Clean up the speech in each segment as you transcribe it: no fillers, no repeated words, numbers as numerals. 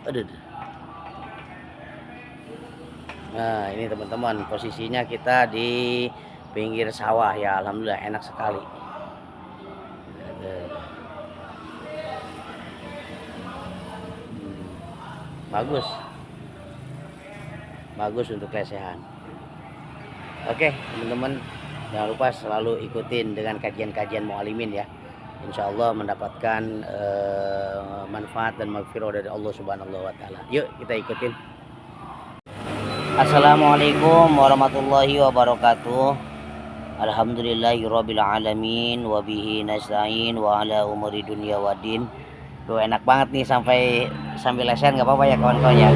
Aduh. Nah, ini teman-teman, posisinya kita di pinggir sawah ya. Alhamdulillah enak sekali. Bagus. Bagus untuk lesehan. Oke, teman-teman, jangan lupa selalu ikutin dengan kajian-kajian mu'alimin ya. Insya Allah mendapatkan manfaat dan maghfirah dari Allah Subhanahu wa Ta'ala. Yuk kita ikutin. Assalamualaikum warahmatullahi wabarakatuh. Alhamdulillahirabbil alamin wa bihi nasta'in wa ala umuri dunya waddin. Duh, enak banget nih sambil lesehan, nggak apa-apa ya kawan-kawan ya.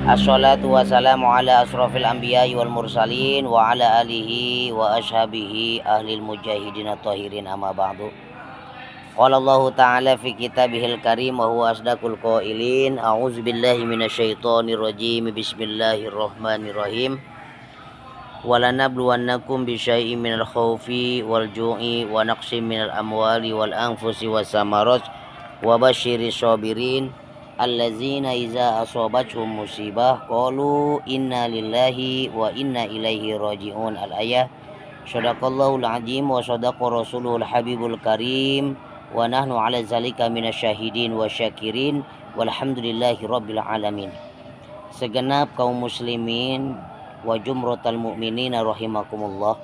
Assalatu wassalamu ala asrafil anbiya'i wal mursalin wa ala alihi wa ashabihi ahlil mujahidin at-tahirin amma ba'du. Qala Allah ta'ala fi kitabihil karim wa huwa asdaqul qailin. A'udzu billahi minasyaitonir rajim. Bismillahirrahmanirrahim. Walanabluwannakum bisyai'in minal khaufi wal ju'i wa naqsim minal amwali wal anfusi was samarat wa basyiris sabirin allazina iza asabathum musibah qalu inna lillahi wa inna ilaihi raji'un. Al-ayah. Shadaqallahul azim wa shadaqa rasuluhul habibul karim wa nahnu ala zalika minasyahidin wa syakirin walhamdulillahi rabbil alamin. Segenap kaum muslimin wa jumratal mu'minina rahimakumullah.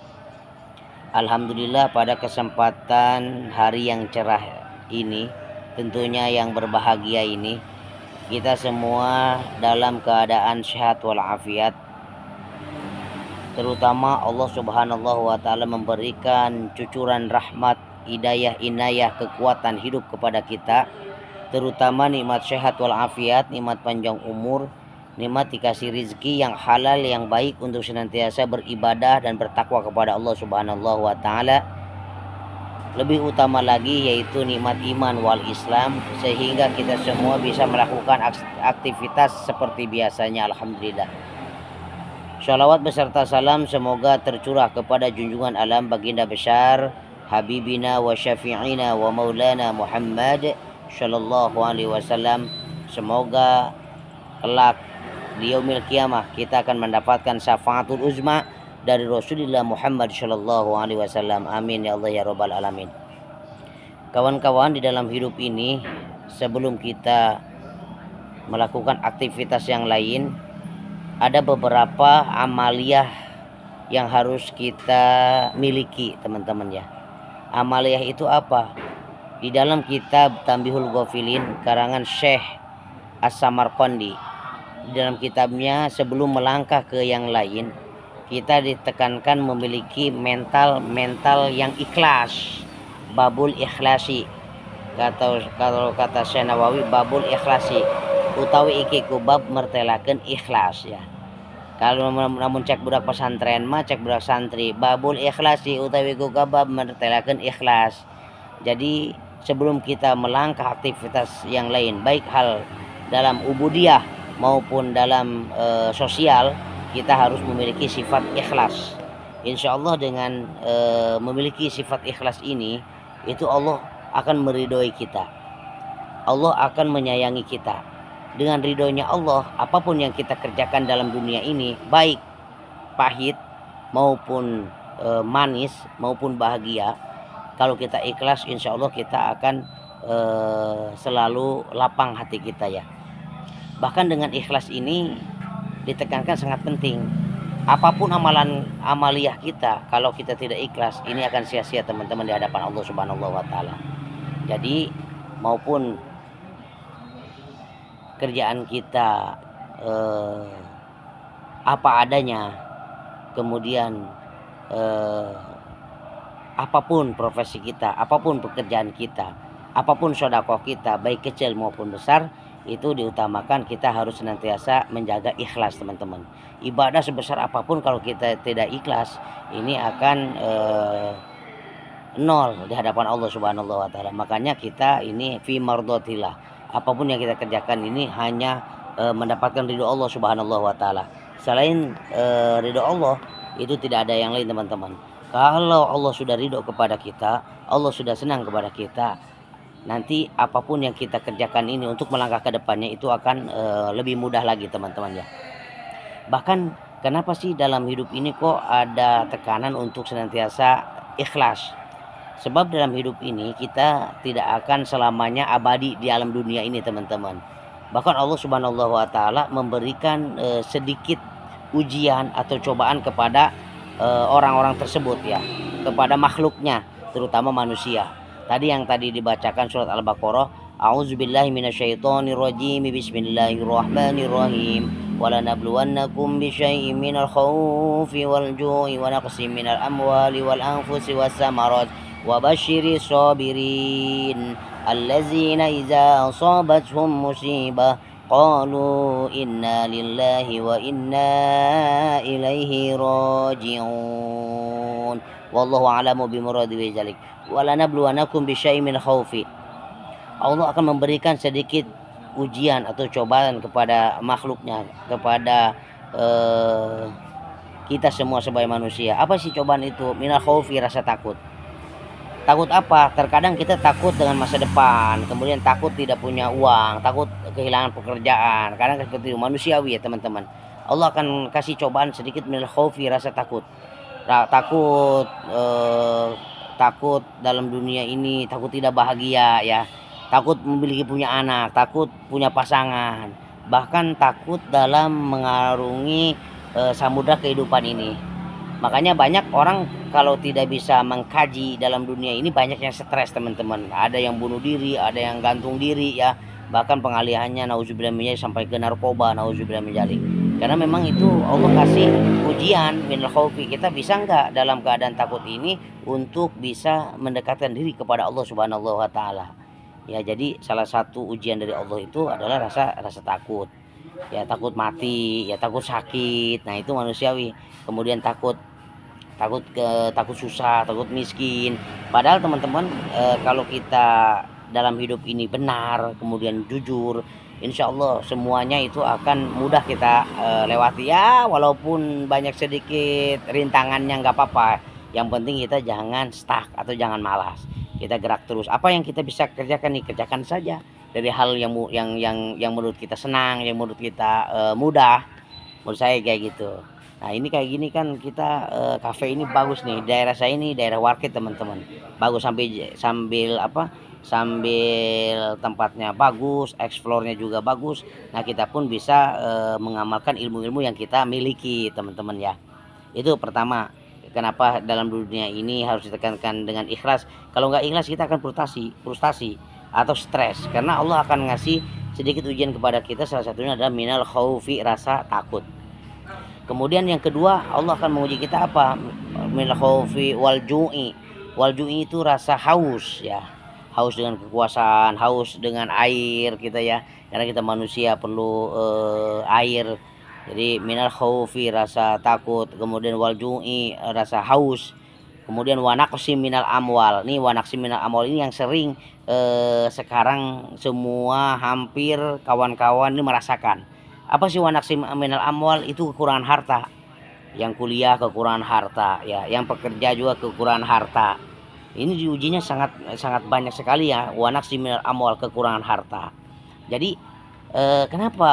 Alhamdulillah pada kesempatan hari yang cerah ini, tentunya yang berbahagia ini, kita semua dalam keadaan sehat walafiat. Terutama Allah Subhanahu wa Ta'ala memberikan cucuran rahmat, hidayah, inayah, kekuatan hidup kepada kita, terutama nikmat sehat walafiat, nikmat panjang umur, nikmat dikasih rizki yang halal, yang baik untuk senantiasa beribadah dan bertakwa kepada Allah Subhanahu wa Ta'ala. Lebih utama lagi yaitu nikmat iman wal Islam, sehingga kita semua bisa melakukan aktivitas seperti biasanya. Alhamdulillah. Shalawat beserta salam semoga tercurah kepada junjungan alam baginda besar Habibina wa syafi'ina wa maulana Muhammad sallallahu alaihi wasallam. Semoga kelak di yaumil qiyamah kita akan mendapatkan syafaatul uzma dari Rasulullah Muhammad sallallahu alaihi wasallam. Amin ya Allah ya rabbal alamin. Kawan-kawan, di dalam hidup ini sebelum kita melakukan aktivitas yang lain, ada beberapa amaliyah yang harus kita miliki, teman-teman ya. Amaliyah itu apa? Di dalam kitab Tanbihul Ghafilin karangan Syekh As-Samarqandi, di dalam kitabnya sebelum melangkah ke yang lain, kita ditekankan memiliki mental yang ikhlas. Babul ikhlasi. Kalau kata Syekh Nawawi, babul ikhlasi utawi iki kubab mertelakeun ikhlas ya. Kalau namun cek budak pesantren mah cek budak santri, babul ikhlasi utawi kubab mertelakeun ikhlas. Jadi sebelum kita melangkah aktivitas yang lain, baik hal dalam ubudiyah maupun dalam sosial, kita harus memiliki sifat ikhlas. Insya Allah dengan memiliki sifat ikhlas ini, itu Allah akan meridhoi kita. Allah akan menyayangi kita. Dengan ridhonya Allah, apapun yang kita kerjakan dalam dunia ini, baik pahit maupun manis maupun bahagia, kalau kita ikhlas, insya Allah kita akan selalu lapang hati kita ya. Bahkan dengan ikhlas ini ditekankan sangat penting. Apapun amaliyah kita, kalau kita tidak ikhlas, ini akan sia-sia teman-teman di hadapan Allah Subhanahu wa Ta'ala. Jadi maupun kerjaan kita apa adanya, kemudian apapun profesi kita, apapun pekerjaan kita, apapun sedekah kita, baik kecil maupun besar, itu diutamakan kita harus senantiasa menjaga ikhlas, teman-teman. Ibadah sebesar apapun kalau kita tidak ikhlas, ini akan nol di hadapan Allah Subhanahu wa Ta'ala. Makanya kita ini fi mardotillah, apapun yang kita kerjakan ini hanya mendapatkan ridho Allah Subhanahu wa Ta'ala. Selain ridho Allah, itu tidak ada yang lain, teman-teman. Kalau Allah sudah ridho kepada kita, Allah sudah senang kepada kita, nanti apapun yang kita kerjakan ini untuk melangkah ke depannya itu akan lebih mudah lagi teman-teman ya. Bahkan kenapa sih dalam hidup ini kok ada tekanan untuk senantiasa ikhlas? Sebab dalam hidup ini kita tidak akan selamanya abadi di alam dunia ini teman-teman. Bahkan Allah Subhanahu wa taala memberikan sedikit ujian atau cobaan kepada orang-orang tersebut ya, kepada makhluknya, terutama manusia. Tadi yang tadi dibacakan surat Al-Baqarah, A'udzubillahi minasyaitonirrajim, bismillahirrahmanirrahim. وَلَنَبْلُوَنَّكُمْ بِشَيْءٍ مِنَ الْخَوْفِ وَالْجُوعِ وَنَقْصٍ مِنَ الْأَمْوَالِ وَالْأَنْفُسِ وَالثَّمَرَاتِ وَبَشِّرِ الصَّابِرِينَ الَّذِينَ إِذَا أَصَابَتْهُمْ مُصِيبَةٌ قَالُوا إِنَّا لِلَّهِ وَإِنَّا إِلَيْهِ رَاجِعُونَ وَاللَّهُ أَعْلَمُ بِمُرَادِهِ بِذَلِكَ وَلَنَبْلُوَنَّكُمْ بِشَيْءٍ مِنَ الْخَوْفِ. Allah akan memberikan sedikit ujian atau cobaan kepada makhluknya, kepada kita semua sebagai manusia. Apa sih cobaan itu? Minal khaufi, rasa takut. Takut apa? Terkadang kita takut dengan masa depan, kemudian takut tidak punya uang, takut kehilangan pekerjaan. Kadang seperti itu, manusiawi ya teman-teman. Allah akan kasih cobaan sedikit minal khaufi, rasa takut. Takut takut dalam dunia ini, takut tidak bahagia ya. Takut memiliki punya anak, takut punya pasangan, bahkan takut dalam mengarungi samudra kehidupan ini. Makanya banyak orang kalau tidak bisa mengkaji dalam dunia ini banyak yang stres teman-teman. Ada yang bunuh diri, ada yang gantung diri ya. Bahkan pengalihannya nauzubillah min dzalik sampai ke narkoba, nauzubillah min dzalik. Karena memang itu Allah kasih ujian minal khaufi. Kita bisa enggak dalam keadaan takut ini untuk bisa mendekatkan diri kepada Allah Subhanahu wa taala. Ya, jadi salah satu ujian dari Allah itu adalah rasa takut. Ya, takut mati, ya takut sakit. Nah, itu manusiawi. Kemudian takut susah, takut miskin. Padahal teman-teman kalau kita dalam hidup ini benar, kemudian jujur, insya Allah semuanya itu akan mudah kita lewati ya, walaupun banyak sedikit rintangannya nggak apa-apa. Yang penting kita jangan stuck atau jangan malas. Kita gerak terus. Apa yang kita bisa kerjakan nih, kerjakan saja. Dari hal yang menurut kita senang, yang menurut kita mudah. Menurut saya kayak gitu. Nah, ini kayak gini kan kita kafe ini bagus nih. Daerah saya ini daerah Warkit teman-teman. Bagus sambil tempatnya bagus, explore-nya juga bagus. Nah, kita pun bisa mengamalkan ilmu-ilmu yang kita miliki teman-teman ya. Itu pertama. Kenapa dalam dunia ini harus ditekankan dengan ikhlas? Kalau nggak ikhlas kita akan frustasi atau stres. Karena Allah akan ngasih sedikit ujian kepada kita, salah satunya adalah minal khaufi, rasa takut. Kemudian yang kedua, Allah akan menguji kita apa? Minal khaufi wal ju'i. Wal ju'i itu rasa haus ya. Haus dengan kekuasaan, haus dengan air kita ya. Karena kita manusia perlu air. Jadi minal khaufi, rasa takut, kemudian wal ju'i, rasa haus, kemudian wa naqsi minal amwal. Nih wa naqsi minal amwal ini yang sering sekarang semua hampir kawan-kawan ini merasakan. Apa sih wa naqsi minal amwal? Itu kekurangan harta. Yang kuliah kekurangan harta ya, yang pekerja juga kekurangan harta. Ini diujinya sangat banyak sekali ya, wa naqsi minal amwal, kekurangan harta. Jadi kenapa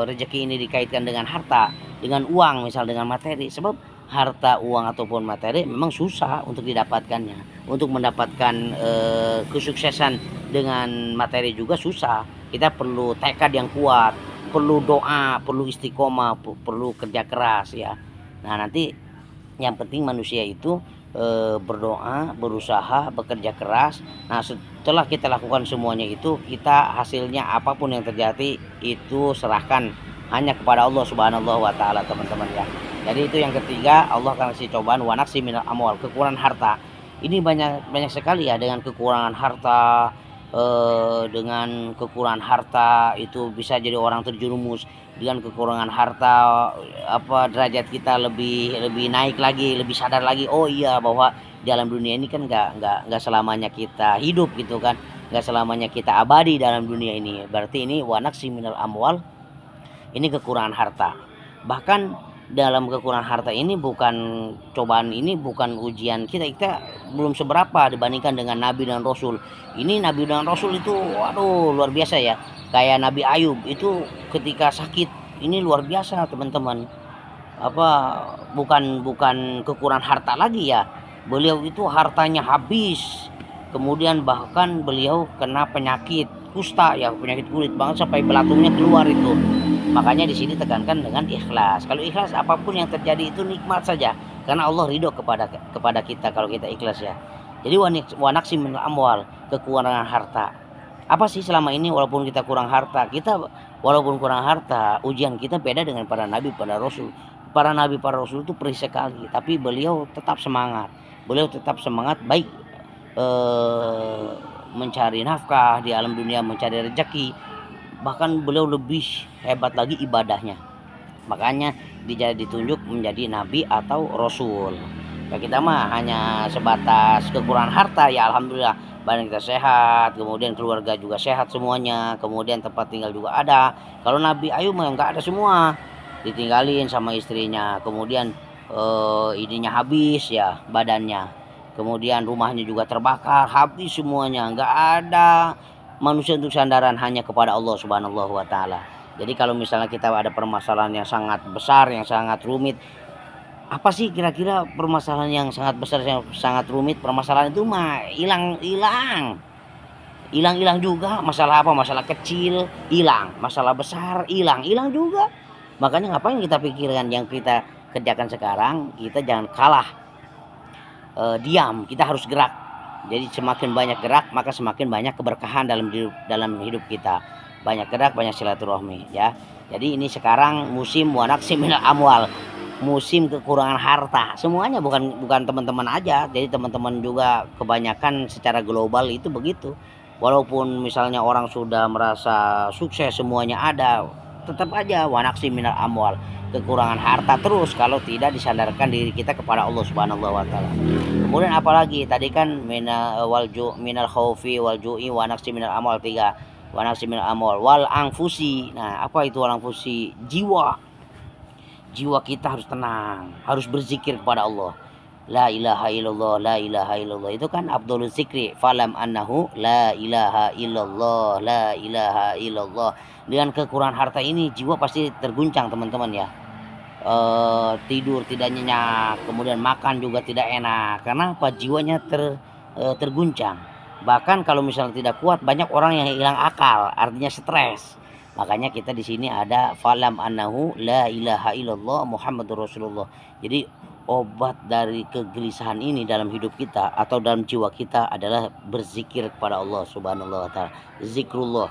rezeki ini dikaitkan dengan harta, dengan uang, misal dengan materi? Sebab harta, uang ataupun materi memang susah untuk didapatkannya. Untuk mendapatkan kesuksesan dengan materi juga susah. Kita perlu tekad yang kuat, perlu doa, perlu istiqomah, perlu kerja keras ya. Nah, nanti yang penting manusia itu berdoa, berusaha, bekerja keras. Nah, setelah kita lakukan semuanya itu, kita hasilnya apapun yang terjadi itu serahkan hanya kepada Allah Subhanahu wa taala teman-teman ya. Jadi itu yang ketiga, Allah akan kasih cobaan wa naqsi minal amwal, kekurangan harta. Ini banyak sekali ya, dengan kekurangan harta itu bisa jadi orang terjerumus. Dengan kekurangan harta derajat kita lebih naik lagi, lebih sadar lagi. Oh iya, bahwa di dalam dunia ini kan nggak selamanya kita hidup gitu kan, nggak selamanya kita abadi dalam dunia ini. Berarti ini wa naqsi minal amwal, ini kekurangan harta. Bahkan dalam kekurangan harta ini bukan cobaan, ini bukan ujian kita belum seberapa dibandingkan dengan nabi dan rasul. Ini nabi dan rasul itu waduh luar biasa ya. Kayak Nabi Ayub itu ketika sakit ini luar biasa teman-teman. Apa bukan kekurangan harta lagi ya. Beliau itu hartanya habis. Kemudian bahkan beliau kena penyakit kusta ya, penyakit kulit banget sampai belatungnya keluar itu. Makanya di sini tekankan dengan ikhlas. Kalau ikhlas apapun yang terjadi itu nikmat saja karena Allah ridho kepada kita kalau kita ikhlas ya. Jadi wanaksi minal amwal, kekurangan harta. Apa sih selama ini walaupun kita kurang harta, ujian kita beda dengan para nabi, para rasul. Para nabi, para rasul itu perih sekali, tapi beliau tetap semangat. Beliau tetap semangat baik mencari nafkah di alam dunia, mencari rezeki. Bahkan beliau lebih hebat lagi ibadahnya. Makanya ditunjuk menjadi nabi atau rasul. Ya kita mah hanya sebatas kekurangan harta ya alhamdulillah. Badan kita sehat, kemudian keluarga juga sehat semuanya, kemudian tempat tinggal juga ada. Kalau Nabi Ayub mah nggak ada semua, ditinggalin sama istrinya, kemudian ininya habis ya badannya, kemudian rumahnya juga terbakar, habis semuanya, nggak ada manusia untuk sandaran, hanya kepada Allah Subhanahu wa Ta'ala. Jadi kalau misalnya kita ada permasalahan yang sangat besar, yang sangat rumit, apa sih kira-kira permasalahan yang sangat besar, yang sangat rumit? Permasalahan itu mah hilang juga. Masalah apa? Masalah kecil hilang, masalah besar hilang juga. Makanya ngapain kita pikirkan, yang kita kerjakan sekarang, kita jangan kalah diam, kita harus gerak. Jadi semakin banyak gerak maka semakin banyak keberkahan dalam hidup kita. Banyak gerak, banyak silaturahmi ya. Jadi ini sekarang musim wanaksi minal amwal, musim kekurangan harta. Semuanya bukan teman-teman aja. Jadi teman-teman juga kebanyakan secara global itu begitu. Walaupun misalnya orang sudah merasa sukses, semuanya ada, tetap aja wanaksi minal amwal, kekurangan harta terus kalau tidak disandarkan diri kita kepada Allah Subhanahu wa Ta'ala. Kemudian apalagi tadi kan minal khaufi wal ju'i wa naqsi minal amwal, 3 wa naqsi minal amwal wal anfusi. Nah, apa itu wal anfusi? Jiwa kita harus tenang, harus berzikir kepada Allah. La ilaha illallah, la ilaha illallah. Itu kan afdhalul zikri, falam annahu la ilaha illallah, la ilaha illallah. Dengan kekurangan harta ini jiwa pasti terguncang teman-teman ya. Tidur tidak nyenyak, kemudian makan juga tidak enak. Karena apa? Jiwanya terguncang. Bahkan kalau misalnya tidak kuat, banyak orang yang hilang akal, artinya stres. Makanya kita di sini ada falam annahu la ilaha illallah Muhammadur Rasulullah. Jadi obat dari kegelisahan ini dalam hidup kita atau dalam jiwa kita adalah berzikir kepada Allah Subhanahu wa Ta'ala. Zikrullah.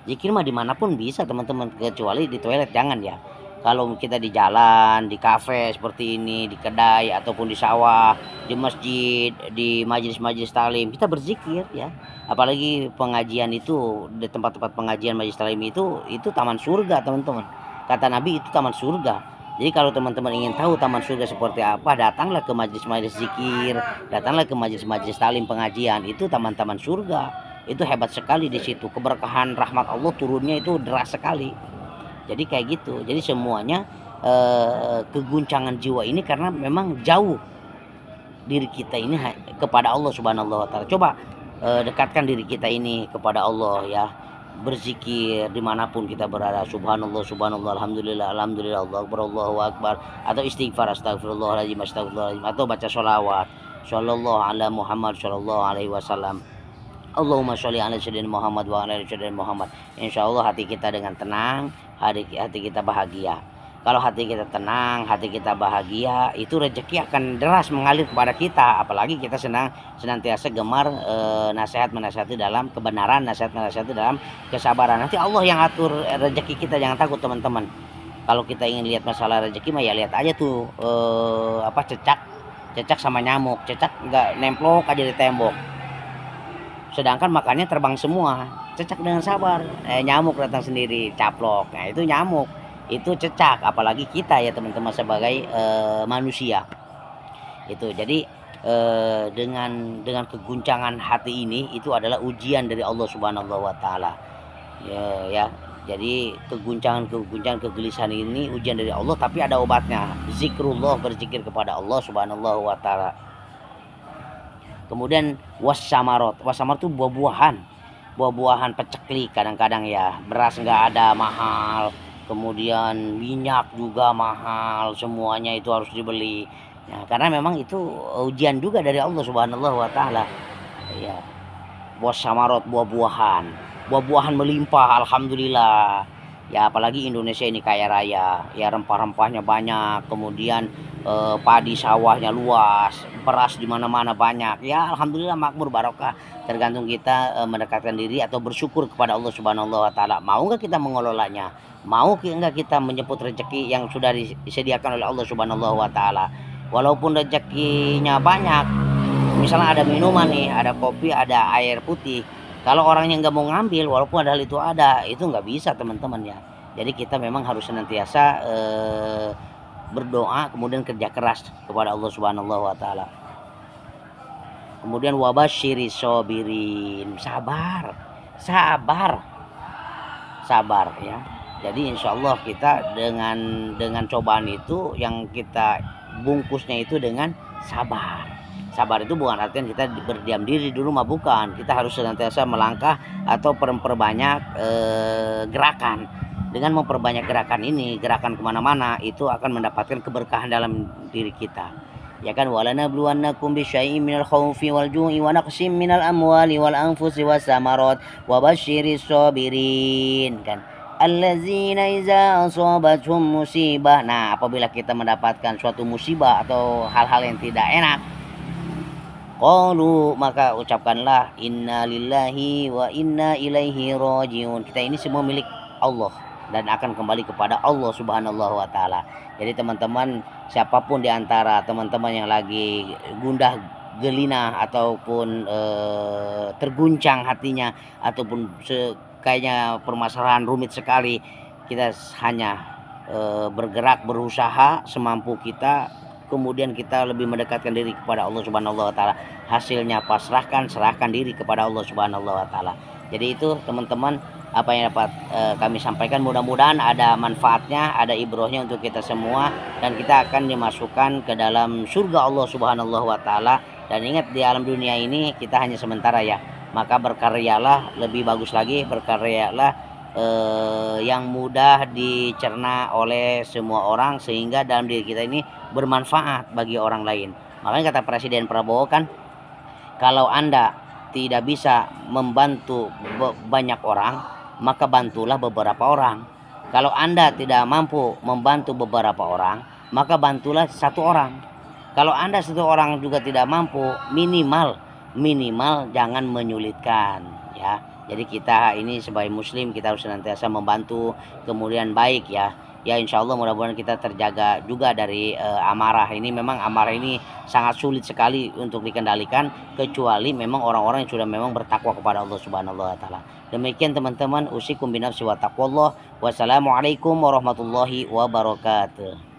Zikir mah dimanapun bisa teman-teman, kecuali di toilet jangan ya. Kalau kita di jalan, di kafe seperti ini, di kedai ataupun di sawah, di masjid, di majelis-majelis taklim, kita berzikir ya. Apalagi pengajian itu, di tempat-tempat pengajian majelis taklim itu taman surga teman-teman. Kata Nabi itu taman surga. Jadi kalau teman-teman ingin tahu taman surga seperti apa, datanglah ke majelis-majelis zikir, datanglah ke majelis-majelis taklim pengajian, itu taman-taman surga. Itu hebat sekali di situ, keberkahan rahmat Allah turunnya itu deras sekali. Jadi kayak gitu. Jadi semuanya keguncangan jiwa ini karena memang jauh diri kita ini kepada Allah Subhanahu wa Ta'ala. Coba dekatkan diri kita ini kepada Allah ya. Berzikir dimanapun kita berada, subhanallah, subhanallah, alhamdulillah, alhamdulillah, Allahu akbar, Allahu akbar, atau istighfar, astagfirullahaladzim, astagfirullahaladzim, atau baca sholawat, sallallahu ala Muhammad, sallallahu alaihi wasallam, Allahumma sholli ala sayyidina Muhammad wa ala sayyidina Muhammad. Insya Allah hati kita dengan tenang, hati kita bahagia. Kalau hati kita tenang, hati kita bahagia, itu rezeki akan deras mengalir kepada kita. Apalagi kita senantiasa gemar menasihati dalam kebenaran, menasihati dalam kesabaran. Nanti Allah yang atur rezeki kita, jangan takut teman-teman. Kalau kita ingin lihat masalah rezeki mah ya lihat aja tuh cecak sama nyamuk. Cecak nggak nemplok aja di tembok, sedangkan makannya terbang semua. Cecak dengan sabar, nyamuk datang sendiri caplok. Nah itu nyamuk, itu cecak. Apalagi kita ya teman-teman sebagai manusia itu. Jadi dengan keguncangan hati ini itu adalah ujian dari Allah Subhanahu wa Ta'ala ya. Jadi keguncangan kegelisahan ini ujian dari Allah, tapi ada obatnya. Zikrullah, berzikir kepada Allah Subhanahu wa taala. Kemudian wasamarot itu buah-buahan peceklik. Kadang-kadang ya beras nggak ada, mahal, kemudian minyak juga mahal, semuanya itu harus dibeli. Nah, karena memang itu ujian juga dari Allah Subhanahu wa taala. Ya, wasamarot, buah-buahan melimpah, alhamdulillah. Ya apalagi Indonesia ini kaya raya, ya rempah-rempahnya banyak, kemudian padi sawahnya luas, beras di mana-mana banyak. Ya alhamdulillah, makmur, barokah. Tergantung kita mendekatkan diri atau bersyukur kepada Allah Subhanahu wa taala. Mau nggak kita mengelolanya? Mau nggak kita menjemput rezeki yang sudah disediakan oleh Allah Subhanahu wa taala? Walaupun rezekinya banyak, misalnya ada minuman nih, ada kopi, ada air putih. Kalau orangnya nggak mau ngambil, walaupun ada hal itu ada, itu nggak bisa teman-teman ya. Jadi kita memang harus senantiasa berdoa, kemudian kerja keras kepada Allah Subhanahu wa taala. Kemudian wabasyiri sobirin, sabar ya. Jadi insya Allah kita dengan cobaan itu yang kita bungkusnya itu dengan sabar. Sabar itu bukan artinya kita berdiam diri di rumah, bukan. Kita harus senantiasa melangkah atau memperbanyak gerakan. Dengan memperbanyak gerakan ini, gerakan kemana-mana, itu akan mendapatkan keberkahan dalam diri kita. Ya kan, walanabluwannakum bisyai'in minal khaufi wal ju'i wa naqsim minal amwali wal anfusi was samarat wa basyiris sabirin, kan. Allazina iza asabathum musibah. Nah, apabila kita mendapatkan suatu musibah atau hal-hal yang tidak enak, qalu, maka ucapkanlah inna lillahi wa inna ilaihi rajiun. Kita ini semua milik Allah dan akan kembali kepada Allah Subhanahu wa taala. Jadi teman-teman, siapapun di antara teman-teman yang lagi gundah gelina ataupun terguncang hatinya, ataupun kayaknya permasalahan rumit sekali, kita hanya bergerak, berusaha semampu kita, kemudian kita lebih mendekatkan diri kepada Allah Subhanahu wa taala. Hasilnya serahkan diri kepada Allah Subhanahu wa taala. Jadi itu teman-teman, apa yang dapat kami sampaikan, mudah-mudahan ada manfaatnya, ada ibrohnya untuk kita semua, dan kita akan dimasukkan ke dalam surga Allah Subhanahu wa taala. Dan ingat, di alam dunia ini kita hanya sementara ya, maka berkaryalah lebih bagus lagi, berkaryalah yang mudah dicerna oleh semua orang, sehingga dalam diri kita ini bermanfaat bagi orang lain. Makanya kata Presiden Prabowo kan, kalau Anda tidak bisa membantu banyak orang, maka bantulah beberapa orang. Kalau Anda tidak mampu membantu beberapa orang, maka bantulah satu orang. Kalau Anda satu orang juga tidak mampu, minimal jangan menyulitkan ya. Jadi kita ini sebagai muslim, kita harus senantiasa membantu, kemudian baik ya. Ya insya Allah mudah-mudahan kita terjaga juga dari amarah. Ini memang amarah ini sangat sulit sekali untuk dikendalikan, kecuali memang orang-orang yang sudah memang bertakwa kepada Allah Subhanahu wa taala. Demikian teman-teman, usikum binafsi wa taqwallah. Wassalamualaikum warahmatullahi wabarakatuh.